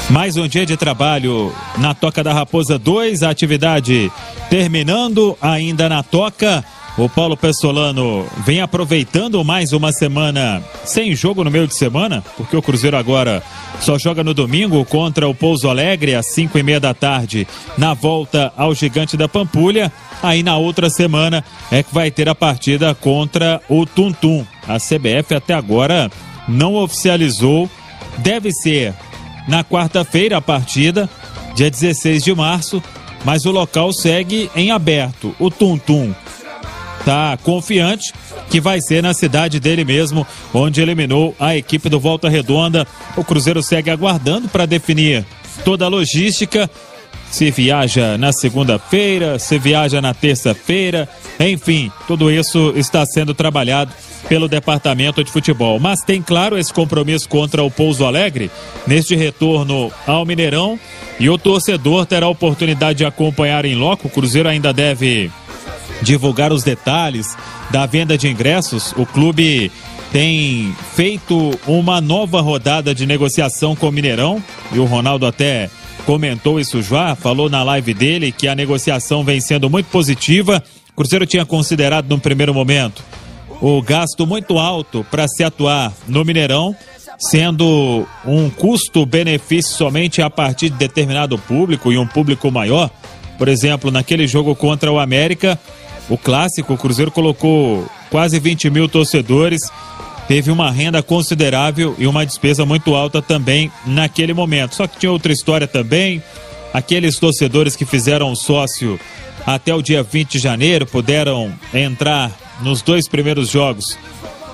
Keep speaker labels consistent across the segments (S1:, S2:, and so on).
S1: Mais um dia de trabalho na Toca da Raposa 2, a atividade terminando ainda na Toca. O Paulo Pessolano vem aproveitando mais uma semana sem jogo no meio de semana, porque o Cruzeiro agora só joga no domingo contra o Pouso Alegre às 5:30 da tarde, na volta ao Gigante da Pampulha. Aí na outra semana é que vai ter a partida contra o Tuntum. A CBF até agora não oficializou, deve ser na quarta-feira a partida, dia 16 de março, mas o local segue em aberto. O Tuntum está confiante que vai ser na cidade dele mesmo, onde eliminou a equipe do Volta Redonda. O Cruzeiro segue aguardando para definir toda a logística, se viaja na segunda-feira, se viaja na terça-feira, enfim, tudo isso está sendo trabalhado pelo departamento de futebol. Mas tem, claro, esse compromisso contra o Pouso Alegre neste retorno ao Mineirão, e o torcedor terá a oportunidade de acompanhar em loco. O Cruzeiro ainda deve divulgar os detalhes da venda de ingressos. O clube tem feito uma nova rodada de negociação com o Mineirão, e o Ronaldo até comentou isso já, falou na live dele que a negociação vem sendo muito positiva. O Cruzeiro tinha considerado num primeiro momento o gasto muito alto para se atuar no Mineirão, sendo um custo-benefício somente a partir de determinado público e um público maior. Por exemplo, naquele jogo contra o América, o clássico, o Cruzeiro colocou quase 20 mil torcedores, teve uma renda considerável e uma despesa muito alta também naquele momento. Só que tinha outra história também, aqueles torcedores que fizeram sócio até o dia 20 de janeiro puderam entrar nos 2 primeiros jogos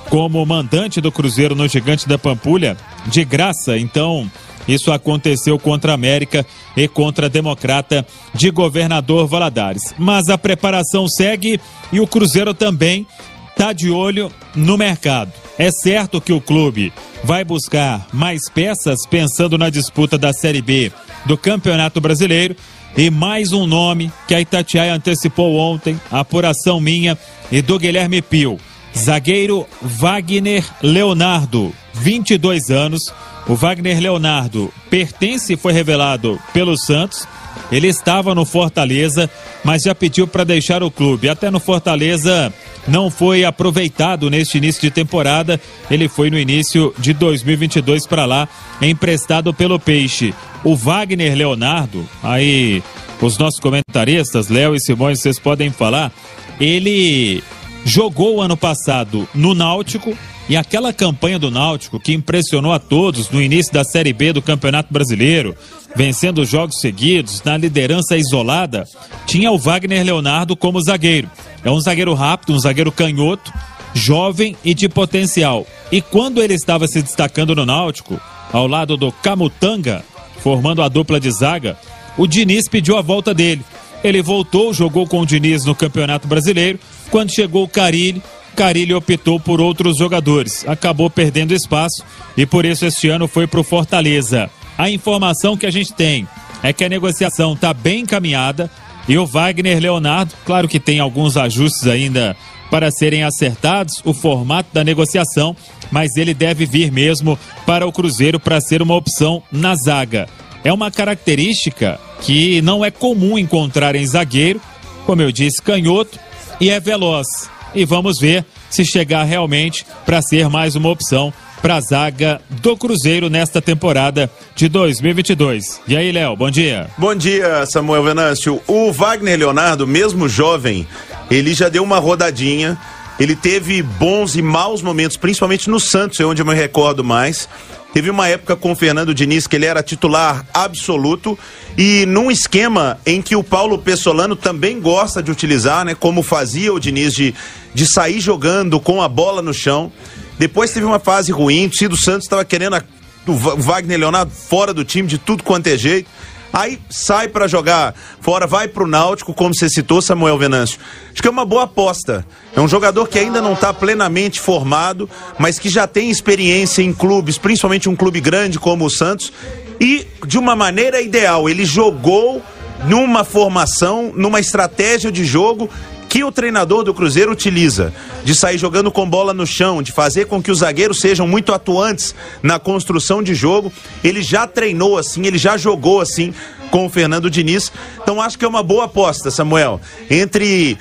S1: como mandante do Cruzeiro no Gigante da Pampulha de graça. Então isso aconteceu contra a América e contra a Democrata de Governador Valadares. Mas a preparação segue e o Cruzeiro também está de olho no mercado. É certo que o clube vai buscar mais peças pensando na disputa da Série B do Campeonato Brasileiro, e mais um nome que a Itatiaia antecipou ontem, a apuração minha e do Guilherme Pio: zagueiro Wagner Leonardo, 22 anos. O Wagner Leonardo pertence e foi revelado pelo Santos. Ele estava no Fortaleza, mas já pediu para deixar o clube. Até no Fortaleza não foi aproveitado neste início de temporada. Ele foi no início de 2022 para lá, emprestado pelo Peixe. O Wagner Leonardo, aí os nossos comentaristas, Léo e Simões, vocês podem falar, ele jogou ano passado no Náutico, e aquela campanha do Náutico que impressionou a todos no início da Série B do Campeonato Brasileiro, vencendo jogos seguidos, na liderança isolada, tinha o Wagner Leonardo como zagueiro. É um zagueiro rápido, um zagueiro canhoto, jovem e de potencial. E quando ele estava se destacando no Náutico, ao lado do Camutanga, formando a dupla de zaga, o Diniz pediu a volta dele. Ele voltou, jogou com o Diniz no Campeonato Brasileiro. Quando chegou o Carille optou por outros jogadores, acabou perdendo espaço e por isso este ano foi para o Fortaleza. A informação que a gente tem é que a negociação está bem encaminhada e o Wagner Leonardo, claro que tem alguns ajustes ainda para serem acertados, o formato da negociação, mas ele deve vir mesmo para o Cruzeiro para ser uma opção na zaga. É uma característica que não é comum encontrar em zagueiro, como eu disse, canhoto, e é veloz. E vamos ver se chegar realmente para ser mais uma opção para a zaga do Cruzeiro nesta temporada de 2022. E aí, Léo, bom dia.
S2: Bom dia, Samuel Venâncio. O Wagner Leonardo, mesmo jovem, ele já deu uma rodadinha. Ele teve bons e maus momentos, principalmente no Santos, é onde eu me recordo mais. Teve uma época com o Fernando Diniz que ele era titular absoluto, e num esquema em que o Paulo Pessolano também gosta de utilizar, né? Como fazia o Diniz de sair jogando com a bola no chão. Depois teve uma fase ruim, o Cido Santos estava querendo o Wagner Leonardo fora do time de tudo quanto é jeito. Aí sai para jogar fora, vai pro Náutico, como você citou, Samuel Venâncio. Acho que é uma boa aposta. É um jogador que ainda não está plenamente formado, mas que já tem experiência em clubes, principalmente um clube grande como o Santos. E de uma maneira ideal, ele jogou numa formação, numa estratégia de jogo que o treinador do Cruzeiro utiliza, de sair jogando com bola no chão, de fazer com que os zagueiros sejam muito atuantes na construção de jogo, ele já treinou assim, ele já jogou assim com o Fernando Diniz. Então acho que é uma boa aposta, Samuel, entre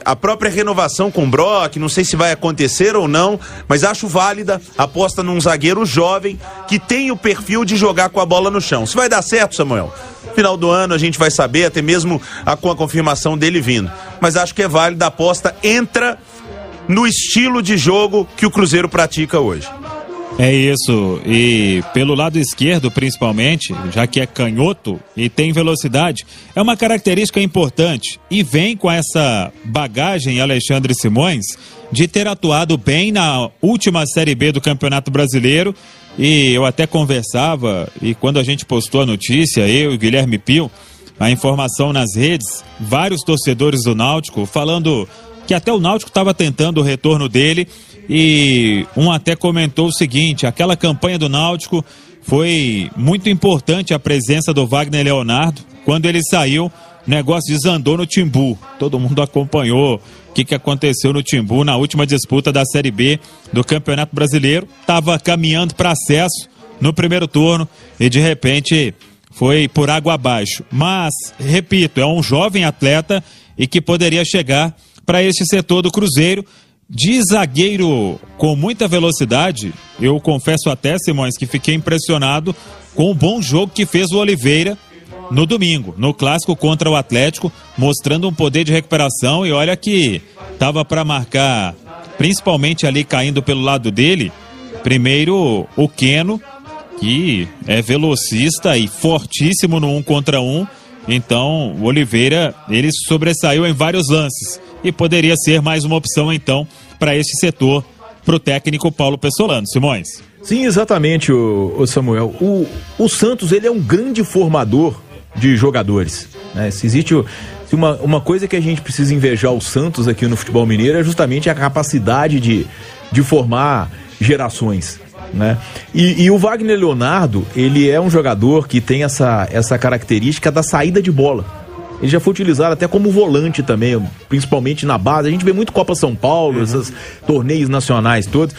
S2: a própria renovação com o Brock, não sei se vai acontecer ou não, mas acho válida a aposta num zagueiro jovem que tem o perfil de jogar com a bola no chão. Se vai dar certo, Samuel, final do ano a gente vai saber, até mesmo com a confirmação dele vindo, mas acho que é válida a aposta, entra no estilo de jogo que o Cruzeiro pratica hoje.
S1: É isso, e pelo lado esquerdo principalmente, já que é canhoto e tem velocidade, é uma característica importante e vem com essa bagagem, Alexandre Simões, de ter atuado bem na última Série B do Campeonato Brasileiro. E eu até conversava, e quando a gente postou a notícia, eu e o Guilherme Pio, a informação nas redes, vários torcedores do Náutico falando que até o Náutico estava tentando o retorno dele, e um até comentou o seguinte: aquela campanha do Náutico foi muito importante, a presença do Wagner Leonardo. Quando ele saiu, o negócio desandou no Timbu. Todo mundo acompanhou o que aconteceu no Timbu na última disputa da Série B do Campeonato Brasileiro. Estava caminhando para acesso no primeiro turno e de repente foi por água abaixo. Mas, repito, é um jovem atleta e que poderia chegar para este setor do Cruzeiro. De zagueiro com muita velocidade, eu confesso até, Simões, que fiquei impressionado com o bom jogo que fez o Oliveira no domingo, no clássico contra o Atlético, mostrando um poder de recuperação. E olha que estava para marcar, principalmente ali caindo pelo lado dele, primeiro o Keno, que é velocista e fortíssimo no 1 contra 1. Então o Oliveira, ele sobressaiu em vários lances e poderia ser mais uma opção então para este setor, para o técnico Paulo Pessolano. Simões.
S3: Sim, exatamente, o Samuel. O Santos, ele é um grande formador de jogadores, né? Se existe uma coisa que a gente precisa invejar o Santos aqui no futebol mineiro, é justamente a capacidade de formar gerações, né? E o Wagner Leonardo, ele é um jogador que tem essa característica da saída de bola. Ele já foi utilizado até como volante também, principalmente na base. A gente vê muito Copa São Paulo, esses torneios nacionais todos.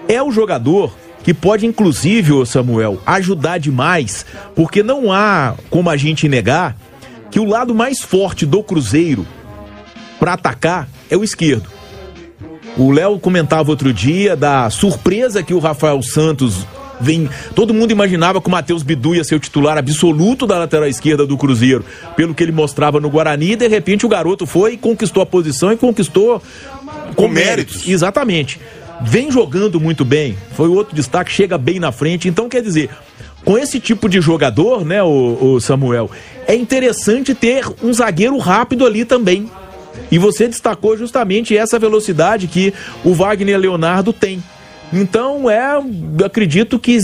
S3: É o jogador que pode, inclusive, Samuel, ajudar demais, porque não há como a gente negar que o lado mais forte do Cruzeiro para atacar é o esquerdo. O Léo comentava outro dia da surpresa que o Rafael Santos vem. Todo mundo imaginava que o Matheus Bidu ia ser o titular absoluto da lateral esquerda do Cruzeiro, pelo que ele mostrava no Guarani, e de repente o garoto foi e conquistou a posição e conquistou com méritos. Exatamente. Vem jogando muito bem, foi outro destaque, chega bem na frente. Então, quer dizer, com esse tipo de jogador, né, o Samuel, é interessante ter um zagueiro rápido ali também. E você destacou justamente essa velocidade que o Wagner Leonardo tem. Então, acredito que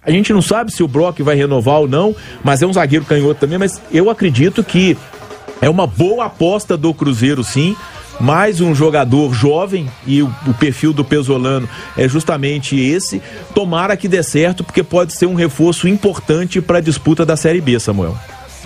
S3: a gente não sabe se o Brock vai renovar ou não, mas é um zagueiro canhoto também, mas eu acredito que é uma boa aposta do Cruzeiro, sim. Mais um jogador jovem, e o perfil do Pessolano é justamente esse. Tomara que dê certo, porque pode ser um reforço importante para a disputa da Série B, Samuel.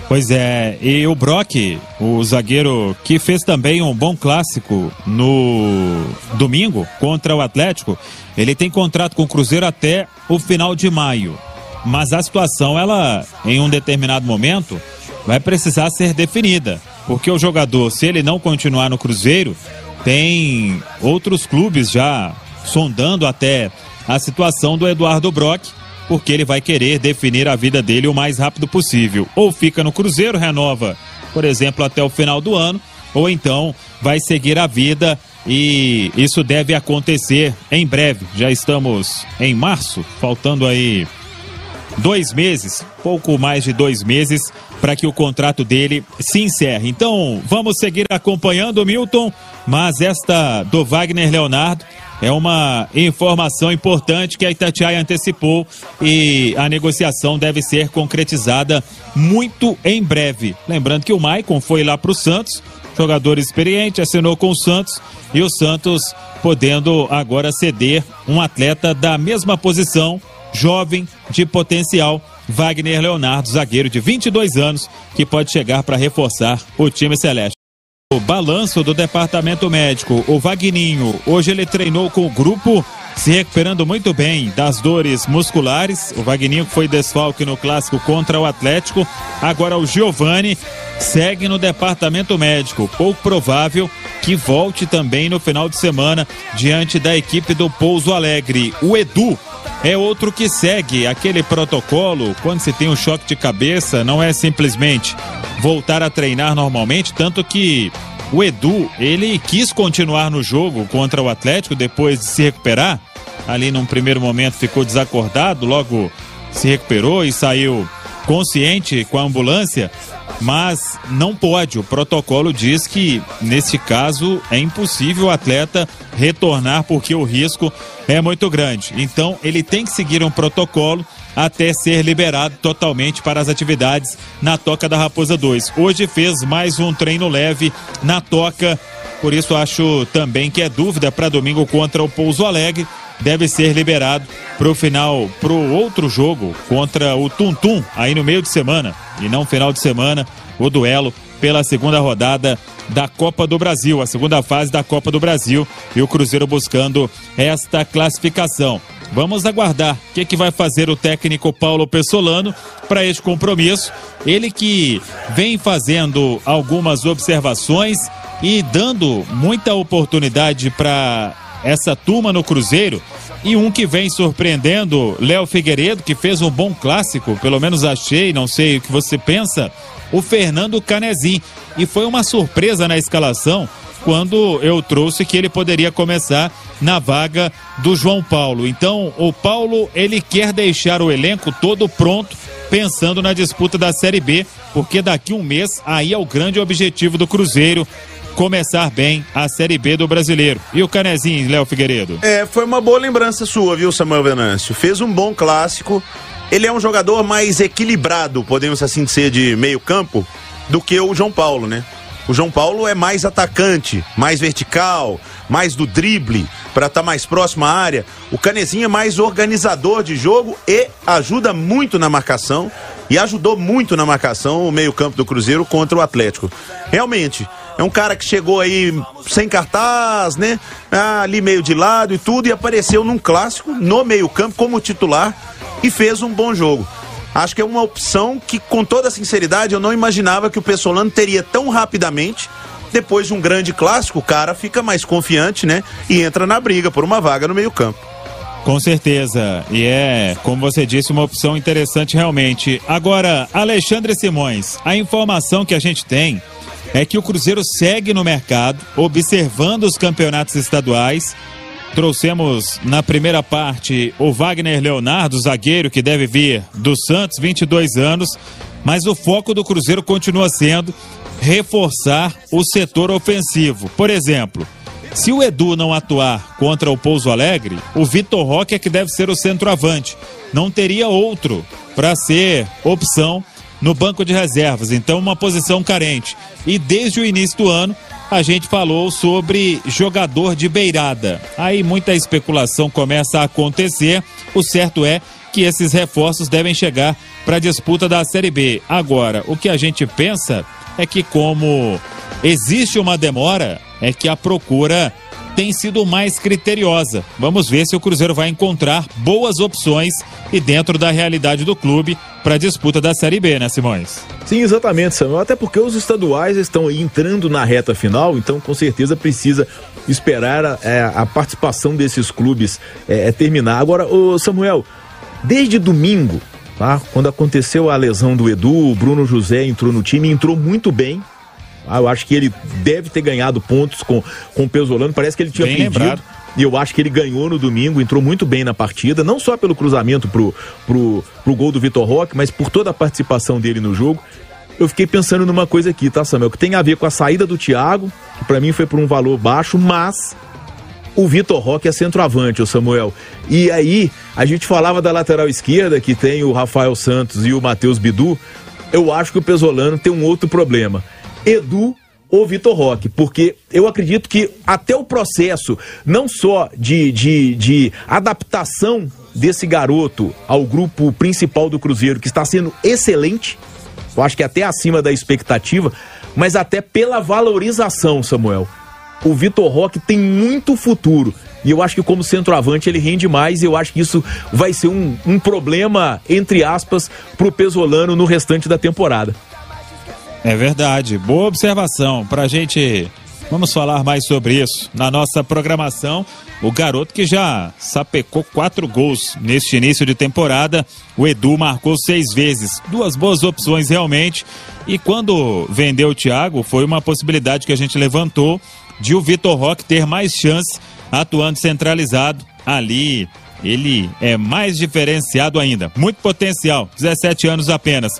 S1: Pois é, e o Brock, o zagueiro que fez também um bom clássico no domingo contra o Atlético, ele tem contrato com o Cruzeiro até o final de maio. Mas a situação, ela, em um determinado momento, vai precisar ser definida. Porque o jogador, se ele não continuar no Cruzeiro, tem outros clubes já sondando até a situação do Eduardo Brock, porque ele vai querer definir a vida dele o mais rápido possível. Ou fica no Cruzeiro, renova, por exemplo, até o final do ano, ou então vai seguir a vida, e isso deve acontecer em breve. Já estamos em março, faltando aí 2 meses, pouco mais de 2 meses, para que o contrato dele se encerre. Então, vamos seguir acompanhando, Milton, mas esta do Wagner Leonardo é uma informação importante que a Itatiaia antecipou, e a negociação deve ser concretizada muito em breve. Lembrando que o Maicon foi lá para o Santos, jogador experiente, assinou com o Santos, e o Santos podendo agora ceder um atleta da mesma posição, jovem, de potencial, Wagner Leonardo, zagueiro de 22 anos, que pode chegar para reforçar o time celeste. O balanço do departamento médico, o Vagninho, hoje ele treinou com o grupo, se recuperando muito bem das dores musculares. O Vagninho foi desfalque no clássico contra o Atlético. Agora o Giovani segue no departamento médico. Pouco provável que volte também no final de semana diante da equipe do Pouso Alegre. O Edu é outro que segue aquele protocolo. Quando se tem um choque de cabeça, não é simplesmente voltar a treinar normalmente, tanto que o Edu, ele quis continuar no jogo contra o Atlético depois de se recuperar. Ali num primeiro momento ficou desacordado, logo se recuperou e saiu consciente com a ambulância, mas não pode. O protocolo diz que nesse caso é impossível o atleta retornar porque o risco é muito grande. Então ele tem que seguir um protocolo até ser liberado totalmente para as atividades na Toca da Raposa 2. Hoje fez mais um treino leve na Toca, por isso acho também que é dúvida para domingo contra o Pouso Alegre. Deve ser liberado para o outro jogo contra o Tuntum, aí no meio de semana, e não final de semana, o duelo pela segunda rodada da Copa do Brasil, a segunda fase da Copa do Brasil, e o Cruzeiro buscando esta classificação. Vamos aguardar o que vai fazer o técnico Paulo Pessolano para este compromisso. Ele que vem fazendo algumas observações e dando muita oportunidade para essa turma no Cruzeiro, e um que vem surpreendendo, Léo Figueiredo, que fez um bom clássico, pelo menos achei, não sei o que você pensa, o Fernando Canezin, e foi uma surpresa na escalação quando eu trouxe que ele poderia começar na vaga do João Paulo. Então o Paulo, ele quer deixar o elenco todo pronto, pensando na disputa da Série B, porque daqui um mês aí é o grande objetivo do Cruzeiro, começar bem a Série B do Brasileiro. E o Canezinho, Léo Figueiredo?
S2: Foi uma boa lembrança sua, viu, Samuel Venâncio? Fez um bom clássico. Ele é um jogador mais equilibrado, podemos assim dizer, de meio campo, do que o João Paulo, né? O João Paulo é mais atacante, mais vertical, mais do drible, para estar mais próximo à área. O Canezinho é mais organizador de jogo e ajuda muito na marcação, e ajudou muito na marcação o meio-campo do Cruzeiro contra o Atlético. Realmente, é um cara que chegou aí sem cartaz, né? Ali meio de lado e tudo, e apareceu num clássico, no meio-campo, como titular, e fez um bom jogo. Acho que é uma opção que, com toda sinceridade, eu não imaginava que o Pessolano teria tão rapidamente. Depois de um grande clássico, o cara fica mais confiante, né? E entra na briga por uma vaga no meio-campo.
S1: Com certeza, e é, como você disse, uma opção interessante realmente. Agora, Alexandre Simões, a informação que a gente tem é que o Cruzeiro segue no mercado, observando os campeonatos estaduais. Trouxemos na primeira parte o Wagner Leonardo, zagueiro que deve vir do Santos, 22 anos, mas o foco do Cruzeiro continua sendo reforçar o setor ofensivo. Por exemplo, se o Edu não atuar contra o Pouso Alegre, o Vitor Roque é que deve ser o centroavante. Não teria outro para ser opção no banco de reservas, então uma posição carente. E desde o início do ano a gente falou sobre jogador de beirada. Aí muita especulação começa a acontecer. O certo é que esses reforços devem chegar para a disputa da Série B. Agora, o que a gente pensa é que, como existe uma demora, é que a procura tem sido mais criteriosa. Vamos ver se o Cruzeiro vai encontrar boas opções e dentro da realidade do clube para a disputa da Série B, né, Simões?
S3: Sim, exatamente, Samuel, até porque os estaduais estão entrando na reta final, então com certeza precisa esperar a participação desses clubes terminar. Agora, Samuel, desde domingo, tá, quando aconteceu a lesão do Edu, o Bruno José entrou no time, entrou muito bem. Eu acho que ele deve ter ganhado pontos com o Pessolano, parece que ele tinha pedido. Lembrado. E eu acho que ele ganhou no domingo, entrou muito bem na partida, não só pelo cruzamento pro gol do Vitor Roque, mas por toda a participação dele no jogo. Eu fiquei pensando numa coisa aqui, tá, Samuel, que tem a ver com a saída do Thiago, que pra mim foi por um valor baixo, mas o Vitor Roque é centroavante, o Samuel. E aí, a gente falava da lateral esquerda, que tem o Rafael Santos e o Matheus Bidu. Eu acho que o Pessolano tem um outro problema. Edu ou Vitor Roque, porque eu acredito que até o processo, não só de adaptação desse garoto ao grupo principal do Cruzeiro, que está sendo excelente, eu acho que até acima da expectativa, mas até pela valorização, Samuel. O Vitor Roque tem muito futuro. E eu acho que como centroavante ele rende mais, e eu acho que isso vai ser um problema, entre aspas, pro Pesolano no restante da temporada.
S1: É verdade, boa observação. Pra gente, vamos falar mais sobre isso na nossa programação. O garoto que já sapecou 4 gols neste início de temporada, o Edu marcou 6 vezes. 2 boas opções realmente. E quando vendeu o Thiago, foi uma possibilidade que a gente levantou de o Vitor Roque ter mais chance atuando centralizado ali. Ele é mais diferenciado ainda, muito potencial, 17 anos apenas.